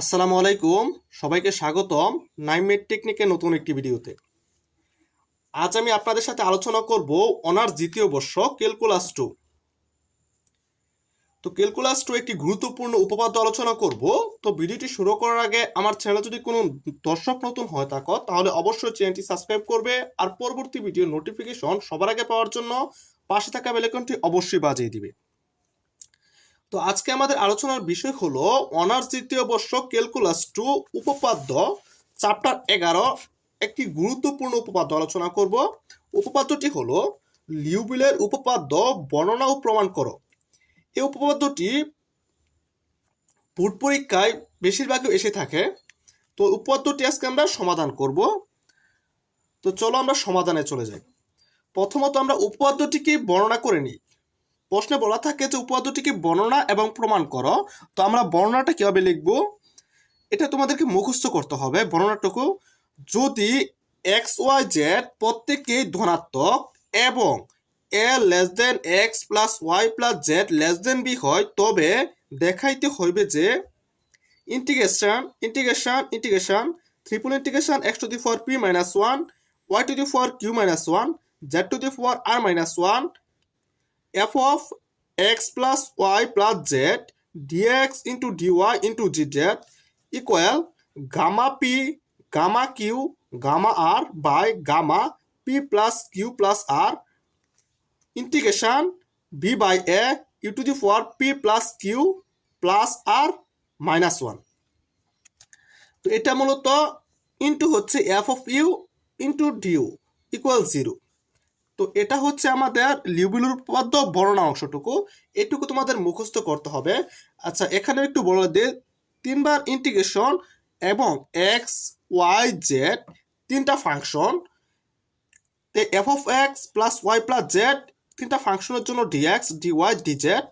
আসসালামু আলাইকুম, সবাইকে স্বাগতম নাইমের টেকনিকের নতুন একটি ভিডিওতে। আজ আমি আপনাদের সাথে আলোচনা করব অনার্স দ্বিতীয় বর্ষ ক্যালকুলাস 2। তো ক্যালকুলাস 2 একটি গুরুত্বপূর্ণ উপপাদ্য আলোচনা করব। তো ভিডিওটি শুরু করার আগে আমার চ্যানেলে যদি কোনো দর্শক নতুন হয়ে থাকো তাহলে অবশ্যই চ্যানেলটি সাবস্ক্রাইব করবে আর পরবর্তী ভিডিও নোটিফিকেশন সবার আগে পাওয়ার জন্য পাশে থাকা বেল আইকনটি অবশ্যই বাজিয়ে দিবে। তো আজকে আমাদের আলোচনার বিষয় হলো অনার্স দ্বিতীয় বর্ষ ক্যালকুলাস 2 উপপাদ্য চ্যাপ্টার 11 একটি গুরুত্বপূর্ণ উপপাদ্য আলোচনা করব। উপপাদ্যটি হলো লিউভিলের উপপাদ্য বর্ণনা ও প্রমাণ করো। এই উপপাদ্যটি বোর্ড পরীক্ষায় বেশিরভাগই এসে থাকে। তো উপপাদ্যটি আজকে আমরা সমাধান করব। তো চলো আমরা সমাধানে চলে যাই। প্রথমত আমরা উপপাদ্যটিকে বর্ণনা করে নিই। প্রশ্নে বলা থাকে যে উপপাদ্যটিকে বর্ণনা এবং প্রমাণ করো। তো আমরা বর্ণনাটা কিভাবে লিখব, এটা তোমাদেরকে মুখস্থ করতে হবে। বর্ণনাটুকু, যদি এক্স ওয়াই জেড প্রত্যেকেই ধনাত্মক এবং a less than x plus Y plus z less than b হয়, তবে দেখাইতে হইবে যে integration integration integration triple integration x to the power p minus one y to the power q minus one z to the power r minus one f of x plus y plus z dx into dy into gz equal gamma p gamma q gamma r by gamma p plus q plus r integration b by a e to the power p plus q plus r minus 1। তো এটা মূলত into হচ্ছে f of u into du equal 0। তো এটা হচ্ছে আমাদের লিউভিলের উপপাদ্য বর্ণনা অংশটুকু। এটুকু তোমাদের মুখস্থ করতে হবে। আচ্ছা, এখানে একটু বলে দে, তিনবার ইন্টিগ্রেশন এবং এক্স ওয়াই জেড তিনটা function, F of x plus Y plus Z তিনটা ফাংশনের জন্য ডিএক্স ডিওয়াই ডিজেড,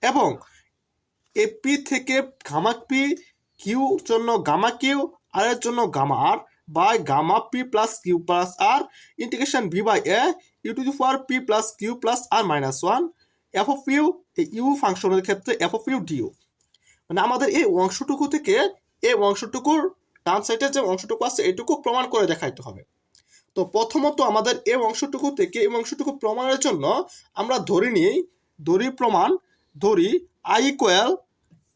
এবং এ পি থেকে গামা পি, কিউর জন্য গামা কিউ, আর এর জন্য gamma R by gamma P plus Q plus R integration B by A U to the power P plus Q plus R minus one F of U, এই U ফাংশনের ক্ষেত্রে F of you due. মানে আমাদের এই অংশটুকু থেকে এই অংশটুকুর ডান সাইডের যে অংশটুকু আছে এটুকু প্রমাণ করে দেখাইতে হবে। তো প্রথমত আমাদের এই অংশটুকু থেকে এই অংশটুকু প্রমাণের জন্য আমরা ধরি আই ইকুয়াল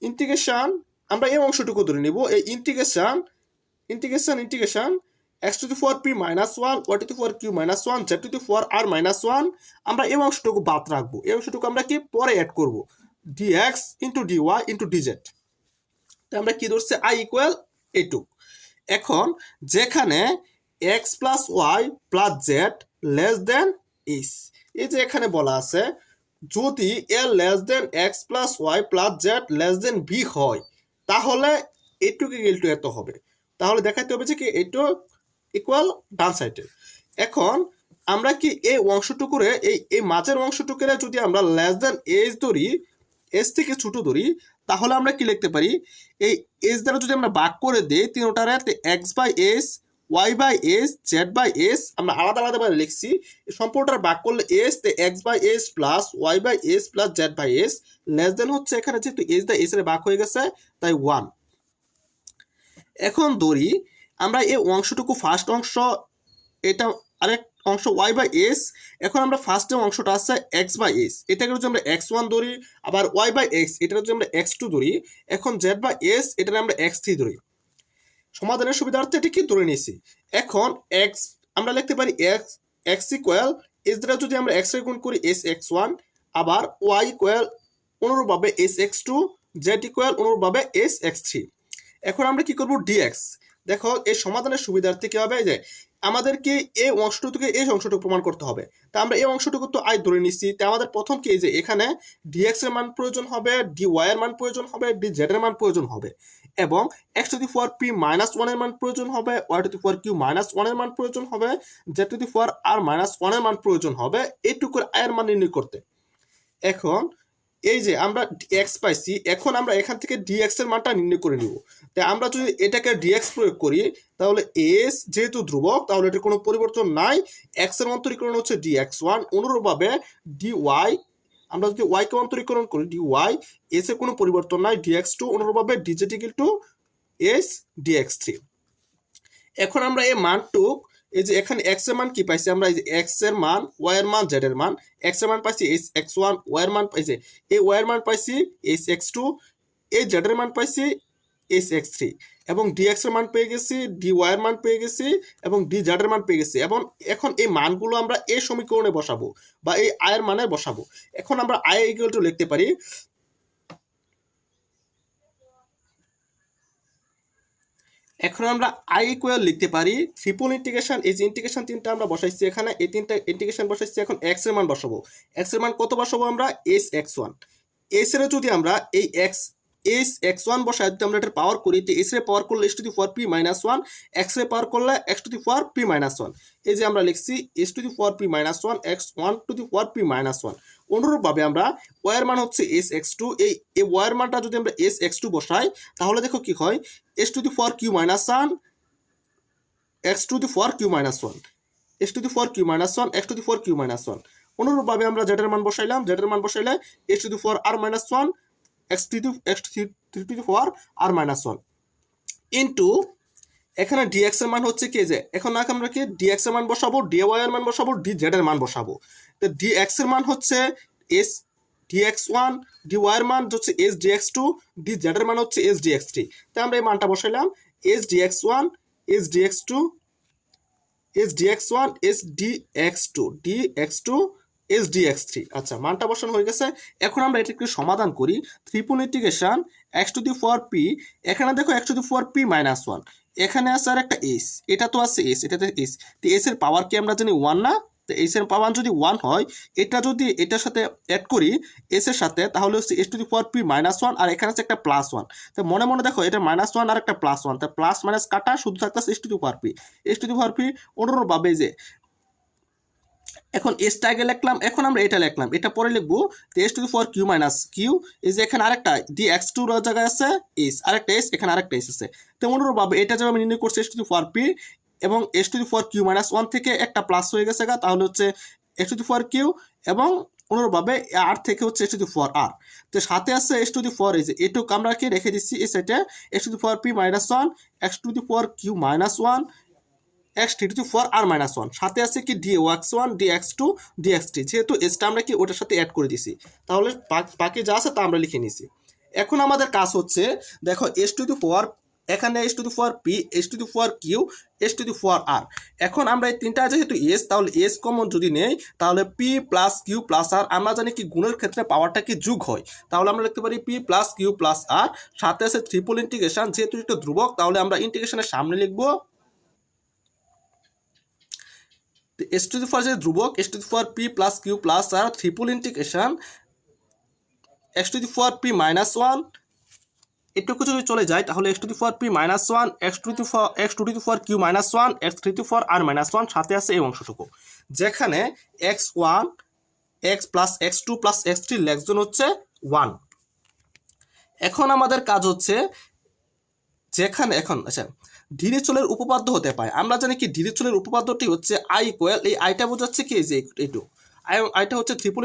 ইন্টিগ্রেশন, আমরা এই অংশটুকু ধরে নিব, এই integration integration integration x to the power p minus one y to the power q minus one z to the power r minus one. আমরা এই অংশটুকু বাদ রাখবো, এই অংশটুকু আমরা কি পরে অ্যাড করব, dx into dy into dz. তো আমরা কি ধরছি, আই ইকুয়াল এইটুক। এখন যেখানে x plus Y plus z less than is, এই যে এখানে বলা আছে যদি a less than x plus Y plus z less than b হয়, তাহলে এইটুকু ইকুয়াল টু এত হবে। তাহলে দেখাতে হবে যে কি এইটু ইকুয়াল ডান সাইডে। এখন আমরা কি এই অংশটুকুরে এই মাঝের অংশটুকুরে যদি আমরা লেস দেন এস ধরি, এস থেকে ছোট ধরি, তাহলে আমরা কি লিখতে পারি, এই এস দ্বারা যদি আমরা ভাগ করে দিই তিনটারে, x by s y by s z by s আমরা আলাদা আলাদাভাবে লিখছি, সম্পূর্ণটা ভাগ করলে s, x by s plus y by s plus z by s less than হচ্ছে এখানে যেহেতু এস দ্বারা এস এর ভাগ হয়ে গেছে তাই 1। এখন ধরি আমরা এই অংশটুকু ফার্স্ট অংশ, এটা আরেক অংশ ওয়াই বাই এস। এখন আমরা ফার্স্টে অংশটা আছে এক্স বাই এস, এটাকে যদি আমরা এক্স ওয়ান ধরি, আবার ওয়াই বাই এক্স এটা যদি আমরা এক্স টু ধরি, এখন জেড বাই এস এটা আমরা এক্স থ্রি ধরি। সমাধানের সুবিধার্থে এটি কি ধরে নিয়েছি। এখন এক্স আমরা লিখতে পারি এক্স এক্স ইকুয়াল এস দ্বারা যদি আমরা এক্স এর গুণ করি এস এক্স ওয়ান, আবার ওয়াই ইকুয়াল অনুরূপভাবে s x two, z equal অনুরূপভাবে এস এক্স থ্রি। এখন আমরা কি করব, ডিএক্স। দেখো এই সমাধানের সুবিধার্থে কি হবে, যে আমাদেরকে এই অংশটুকু থেকে এই অংশটুকু প্রমাণ করতে হবে। তা আমরা এই অংশটুকু তো আই ধরে নিচ্ছি, তাই আমাদের প্রথম কি যে এখানে ডিএক্স এর মান প্রয়োজন হবে, ডি ওয়াই এর মান প্রয়োজন হবে, ডি জেড এর মান প্রয়োজন হবে, এবং x to the power p minus one এর মান প্রয়োজন হবে, y to the power q minus one এর মান প্রয়োজন হবে, z to the power r minus one এর মান প্রয়োজন হবে এইটুকুর আই এর মান নির্ণয় করতে। এখন এই যে আমরা এক্স পাইছি, এখন আমরা এখান থেকে ডিএক্স এর মানটা নির্ণয় করে নিব। তাই আমরা যদি এটাকে ডিএক্স প্রয়োগ করি, তাহলে এস যেহেতু ধ্রুবক তাহলে এটার কোনো পরিবর্তন নাই, এক্স এর অন্তরীকরণ হচ্ছে ডিএক্স ওয়ান, অনুরূপভাবে ডি ওয়াই আমরা যদি ওয়াই কে অন্তরীকরণ করি ডি ওয়াই, এস এর কোনো পরিবর্তন নাই ডিএক্স টু, অনুরূপভাবে ডিজেড ইকুয়াল টু এস ডিএক্স3। এখন আমরা এই মানটুক এই যে এখানে এক্স এর মান কি পাইছি আমরা, এই যে এক্স এর মান, ওয়াই এর মান, জেড এর মান। এক্স এর মান পাইছি এস এক্স1, ওয়াই এর মান পাইছি এই ওয়াই এর মান পাইছি এস এক্স2, এই জেড এর মান পাইছি এস এক্স3, এবং ডিএক্স এর মান পেয়ে গেছি, ডি ওয়াই এর মান পেয়ে গেছি, এবং ডি জেড এর মান পেয়ে গেছি। এবং এখন এই মানগুলো আমরা এই সমীকরণে বসাবো বা এই আই এর মানে বসাবো। এখন আমরা আই ইকুয়াল টু লিখতে পারি, এখন আমরা আই ইকুয়াল লিখতে পারি ট্রিপল ইন্টিগ্রেশন, এই যে ইন্টিগ্রেশন তিনটা আমরা বসাইছি এখানে, এই তিনটা ইন্টিগ্রেশন বসাইছি। এখন এক্স এর মান বসাবো, এক্স এর মান কত বসাবো আমরা, এস এক্স1। এস এর যদি আমরা এই এস এক্স1 বসাই যদি আমরা এটার পাওয়ার করি, তো এস এর পাওয়ার করলে S to the power p minus one, x এর পাওয়ার করলে x to the power p minus one. এই যে আমরা লিখছি S to the power p minus one, x one two the power p minus one. অনুরূপভাবে আমরা ওয়াই এর মান হচ্ছে এস এক্স2, এই ওয়াই এর মানটা যদি আমরা এস এক্স2 বসাই তাহলে দেখো কি হয়, s to the power q minus one, x to the power q minus one, s to the power q minus one, x to the power q minus one. অনুরূপভাবে আমরা জেড এর মান বসাইলাম, জেড এর মান বসাইলে s to the power r minus one, x three to the power r minus one into এখানে dx এর মান হচ্ছে কি, যে এখন আমরা কি ডিএক্স এর মান বসাবো, ডিওয়াই এর মান বসাবো, ডি জেড এর মান বসাবো। তো ডিএক্স এর মান হচ্ছে এস ডিএক্স1, ডিওয়াই এর মান হচ্ছে এস ডিএক্স2, ডি জেড এর মান হচ্ছে এস ডিএক্স3। তাই আমরা এই মানটা বসাইলাম s dx one, s dx two, s dx one, s dx two, dx two, s dx three. আচ্ছা, মানটা বসানো হয়ে গেছে। এখন আমরা এটা একটু সমাধান করি। Triple integration x to the power P, এখানে দেখো x to the power p minus one, এখানে আছে আর একটা এস, এটা তো আছে এস, এটাতে এস, তো এস এর পাওয়ার কি আমরা জানি ওয়ান না, তো এস এর পাওয়ার যদি ওয়ান হয়, এটা যদি এটার সাথে অ্যাড করি এস এর সাথে, তাহলে হচ্ছে s to the power p minus one, আর এখানে আছে একটা প্লাস ওয়ান। তো মনে মনে দেখো এটা মাইনাস ওয়ান আর একটা প্লাস ওয়ান, তো প্লাস মাইনাস কাটা শুধু থাকতেছে S to the power p, s to the power P. অনুরূপভাবে যে এখন এসটা আগে লিখলাম, এখন আমরা এটা লিখলাম, এটা পরে লিখবো s to the power q minus q, এই যে এখানে আরেকটা ডি এক্স টু জায়গায় আছে এস, আরেকটা এস, এখানে আরেকটা এস আছে। তো অনুরূপভাবে এটা যখন আমি নির্ণয় করছি s to the power p, এবং s to the power q minus one থেকে একটা প্লাস হয়ে গেছে গা, তাহলে হচ্ছে s to the power q, এবং অনুরূপভাবে আর থেকে হচ্ছে এস টু দি পাওয়ার আর। তো সাথে আছে এস টু দি পাওয়ার, এই যে এটুকু আমরা কি রেখে দিচ্ছি এই সাইডে, s to the power p minus one, x to the power q minus one, x three to four r minus one, সাথে আছে কি d x one, d x two, d x three. যেহেতু এসটা আমরা কি ওটার সাথে অ্যাড করে দিছি, তাহলে বাকি যা আছে তা আমরা লিখে নিছি। এখন আমাদের কাজ হচ্ছে দেখো এস টু দি পাওয়ার, এখানে s to the power p, s to the power q, s to the power r. এখন আমরা এই তিনটা যেহেতু এস, তাহলে এস কমন যদি নেই তাহলে পি প্লাস কিউ প্লাস আর, আমরা জানি কি গুণের ক্ষেত্রে পাওয়ারটা কি যোগ হয়, তাহলে আমরা লিখতে পারি পি প্লাস কিউ প্লাস আর, সাথে আছে ট্রিপল ইন্টিগ্রেশন, যেহেতু একটা ধ্রুবক তাহলে আমরা ইন্টিগ্রেশনের সামনে লিখবো এস টু দি পাওয়ার, যে ধ্রুবক s to the power P plus Q plus r, triple integration x to the power p minus one, এটুকু যদি চলে যায় তাহলে x to the power p minus one, x to the power q minus one, x three to power r minus one, সাথে আছে এই অংশটুকু, যেখানে x one, x plus x two plus x three লেখজন হচ্ছে ওয়ান। এখন আমাদের কাজ হচ্ছে যেখানে এখন আচ্ছা ডিরিচলের উপপাদ্য হতে পারে, আমরা জানি কি ডিরিচলের উপপাদ্যটি হচ্ছে আই ইকুয়াল, এই আইটা বোঝাচ্ছে কি যে এইটু আইটা হচ্ছে triple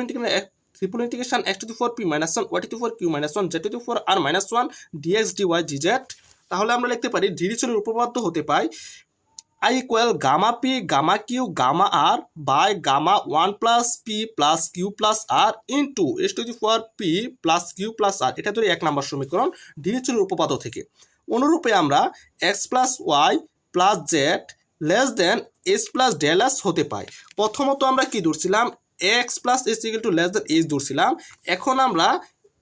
integration x to the power p minus one, y to the power q minus one, z to the power r minus one, dx dy dz. তাহলে আমরা লিখতে পারি ডিরিচলের উপপাদ্য হতে পায় I equal gamma p gamma q gamma R by gamma one plus p plus Q plus r into s to the power P plus Q plus r. এটা ধরি 1 নম্বর সমীকরণ ডিরিচলের উপপাদ্য থেকে। অনুরূপে আমরা x plus Y plus z less than s plus del s হতে পাই। প্রথমত আমরা কি ধরছিলাম x plus s equal to less than s ধরছিলাম, এখন আমরা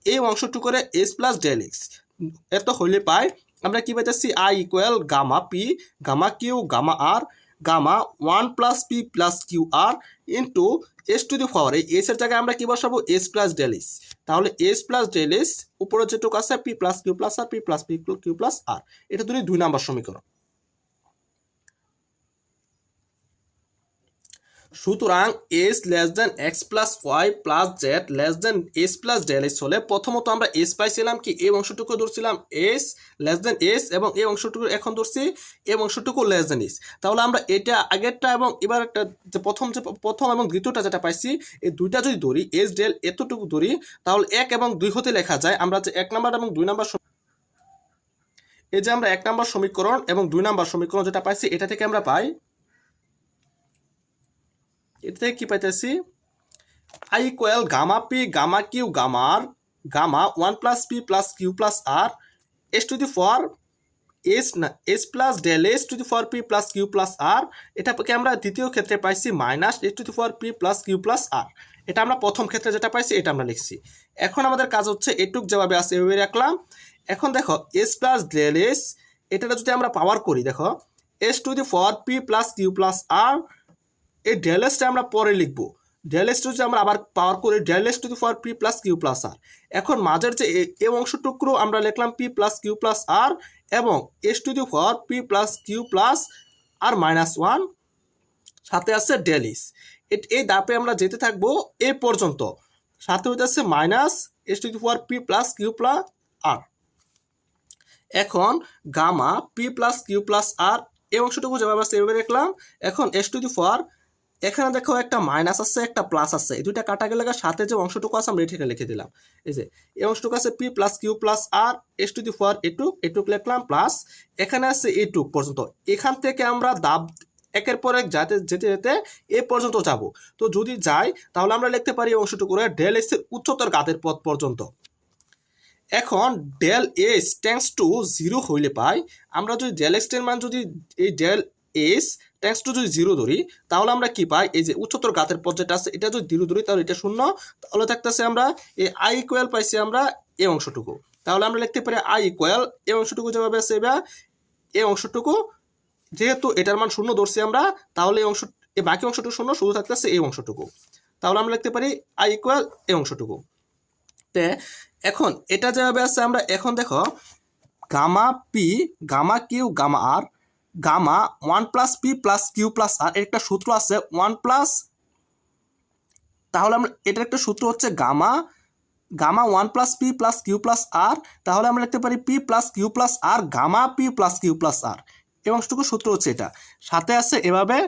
এই অংশটুকু করে এস প্লাস ডেল এক্স এত হইলে পাই আমরা কি পাইতেছি I equal gamma p gamma q gamma r gamma one plus p plus q r into s to the power, এই এস এর জায়গায় আমরা কি বসাবো এস প্লাস ডেল এস, তাহলে এস প্লাস ডেল এস উপরে যেটুকু আছে p plus Q plus r, p plus p q plus r. এটা ধরি 2 নম্বর সমীকরণ। সুতরাং s less than x plus Y plus z less than s plus del S হলে প্রথমত আমরা এস পাইছিলাম কি এই অংশটুকু ধরছিলাম এস লেস দেন এস, এবং এই অংশটুকু এখন ধরছি এই অংশটুকু লেস দেন এস। তাহলে আমরা এটা আগেরটা এবং এবার একটা যে প্রথম এবং দ্বিতীয়টা যেটা পাইছি এই দুইটা যদি ধরি এস ডেল এতটুকু ধরি তাহলে 1 এবং 2 হতে লেখা যায়। আমরা যে 1 নম্বর এবং 2 নম্বর এই যে আমরা 1 নম্বর সমীকরণ এবং 2 নম্বর সমীকরণ যেটা পাইছি এটা থেকে আমরা পাই, এটা থেকে কি পাইতেছি, I equal gamma p gamma q gamma r gamma 1 plus p plus Q plus r s to the for s plus del s to the for p plus Q plus r, এটাকে আমরা দ্বিতীয় ক্ষেত্রে পাইছি minus s to the for p plus Q plus r. এটা আমরা প্রথম ক্ষেত্রে যেটা পাইছি এটা আমরা লিখছি। এখন আমাদের কাজ হচ্ছে এটুক যেভাবে আছে এভাবে রাখলাম। এখন দেখো এস প্লাস ডেল এস, এটা যদি আমরা পাওয়ার করি, দেখো s to the for p plus Q plus r, এই ডেল এসটা আমরা পরে লিখবো। ডেল এস যদি আমরা আবার পাওয়ার করি del s to the for p plus Q plus r. এখন মাঝের যে এই অংশটুকু আমরা লিখলাম p plus Q plus r এবং s to the for p plus Q plus R minus 1, সাথে আছে ডেল এস। এই ধাপে আমরা যেতে থাকবো এই পর্যন্ত, সাথে হইতেছে minus s to the for p plus Q plus r. এখন gamma P plus Q plus r এই অংশটুকু যেভাবে আছে এভাবে লিখলাম। এখন এস টু দি ফর, এখানে দেখো একটা মাইনাস আছে একটা প্লাস আছে, এই দুইটা কাটা গেলে সাথে যে অংশটুকু আছে আমরা এটাকে লিখে দিলাম। এই যে এই অংশটুকু আছে p plus Q plus r s to the for এটুক লিখলাম প্লাস এখানে আছে এটুক পর্যন্ত। এখান থেকে আমরা দাব একের পর এক যেতে যেতে এ পর্যন্ত যাব। তো যদি যাই তাহলে আমরা লিখতে পারি এই অংশটুকু ডেল এস এর উচ্চতর ঘাতের পথ পর্যন্ত। এখন ডেল এস টেন্ডস টু 0 হইলে পাই আমরা, যদি ডেল এক্স এর মান যদি এই ডেল এস টেন্ডস টু যদি 0 ধরি তাহলে আমরা কি পাই, এই যে উচ্চতর ঘাতের পথ যেটা আছে এটা যদি 0 ধরি তাহলে এটা 0, তাহলে থাকতেছে আমরা এই আই ইকুয়াল পাইছি আমরা এই অংশটুকু। তাহলে আমরা লিখতে পারি আই ইকুয়াল এই অংশটুকু যেভাবে আছে এবার এই অংশটুকু, যেহেতু এটার মান 0 ধরছি আমরা তাহলে এই অংশ এই বাকি অংশটুকু 0, শুধু থাকতেছে এই অংশটুকু। তাহলে আমরা লিখতে পারি আই ইকুয়াল এই অংশটুকু। তে এখন এটা যেভাবে আছে আমরা, এখন দেখো gamma p gamma q gamma r gamma 1 plus p plus Q plus r, এর একটা সূত্র আছে 1 প্লাস, তাহলে আমরা এটার একটা সূত্র হচ্ছে gamma 1 plus p plus Q plus r, তাহলে আমরা লিখতে পারি p plus Q plus r gamma P plus Q plus r, এবং সূত্র হচ্ছে এটা। সাথে আছে এভাবে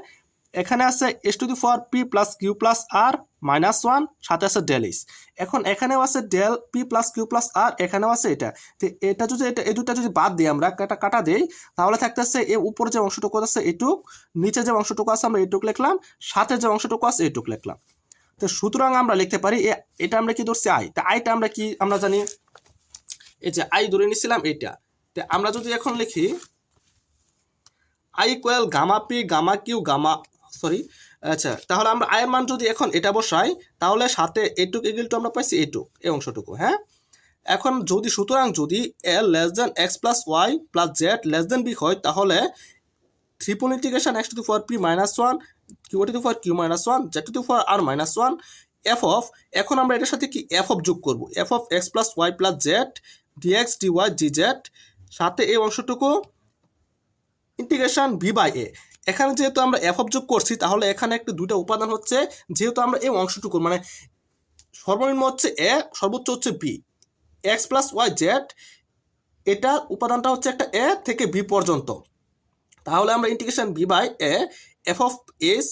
এখানে আছে s to the for p plus Q plus R minus 1, সাথে আছে ডেল এস। এখন এখানেও আছে del p plus Q plus r, এখানেও আছে এটা। তো এটা যদি এই দুটা যদি বাদ দিই আমরা কাটা দিই তাহলে থাকতেছে এই উপরে যে অংশটুকু আছে এটুক, নিচে যে অংশটুকু আছে আমরা এটুক লিখলাম, সাথে যে অংশটুকু আছে এটুক লিখলাম। তো সুতরাং আমরা লিখতে পারি এটা আমরা কি ধরছি আই, তা আইটা আমরা কি আমরা জানি, এই যে আই ধরে নিছিলাম এটা। তো আমরা যদি এখন লিখি I equal gamma p gamma q gamma আচ্ছা, তাহলে আমরা আয়ের মান যদি এখন এটা বসাই তাহলে সাথে এটুক ইকুয়াল টু আমরা পাইছি এটুক এই অংশটুকু। হ্যাঁ, এখন যদি সুতরাং যদি l less than x plus Y plus z less than b হয় তাহলে triple integration x to the power p minus 1 q to the power q minus 1 z to the power r minus 1 f of, এখন আমরা এটার সাথে কি f of যোগ করব, f of x plus Y plus z dx dy g z, সাথে এই অংশটুকু ইন্টিগ্রেশন বি বাই এ। এখানে যেহেতু আমরা এফ অফ যোগ করছি তাহলে এখানে একটা দুইটা উপাদান হচ্ছে, যেহেতু আমরা এই অংশটুকু মানে সর্বনিম্ন হচ্ছে এ সর্বোচ্চ হচ্ছে b, x plus y z এটা উপাদানটা হচ্ছে একটা এ থেকে বি পর্যন্ত। তাহলে আমরা integration B by a f of s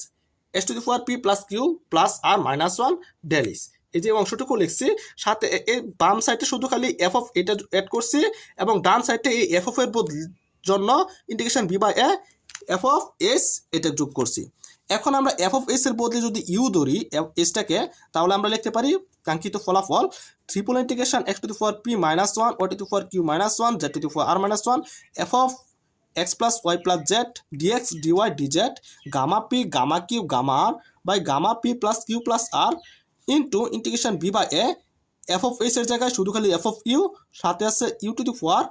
s to the power P plus Q plus R minus 1 del s, এই যে অংশটুকু লিখছি। সাথে এই বাম সাইডে শুধু খালি এফ অফ এটা অ্যাড করছি এবং ডান সাইডে এই এফ অফ এর জন্য integration B by a f of s এটা যোগ করছি। এখন আমরা এফ অফ এস এর বদলে যদি ইউ ধরি এসটাকে তাহলে আমরা লিখতে পারি কাঙ্ক্ষিত ফলাফল triple integration x to the power p minus 1 y to the power q minus 1 z to the power r minus 1 f of x plus Y plus z dx dy d z gamma p gamma q gamma R by gamma P plus Q plus r into integration B by a f of s এর জায়গায় শুধু খালি f of u, সাথে আছে u to the power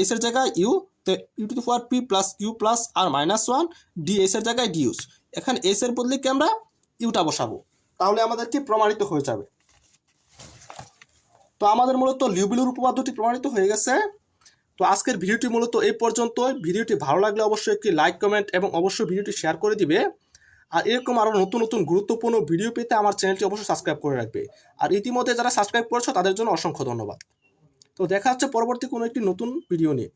s এর জায়গায় u, তো u to the power P plus Q plus R minus 1 d s এর জায়গায় ডিউস। এখানে এস এর বদলে কি আমরা ইউটা বসাবো, তাহলে আমাদেরকে প্রমাণিত হয়ে যাবে। তো আমাদের মূলত লিউভিলের উপপাদ্যটি প্রমাণিত হয়ে গেছে। তো আজকের ভিডিওটি মূলত এই পর্যন্তই। ভিডিওটি ভালো লাগলে অবশ্যই একটি লাইক কমেন্ট এবং অবশ্যই ভিডিওটি শেয়ার করে দিবে। আর এরকম আরও নতুন নতুন গুরুত্বপূর্ণ ভিডিও পেতে আমার চ্যানেলটি অবশ্যই সাবস্ক্রাইব করে রাখবে। আর ইতিমধ্যে যারা সাবস্ক্রাইব করেছো তাদের জন্য অসংখ্য ধন্যবাদ। তো দেখা হচ্ছে পরবর্তী কোনো একটি নতুন ভিডিও নিয়ে।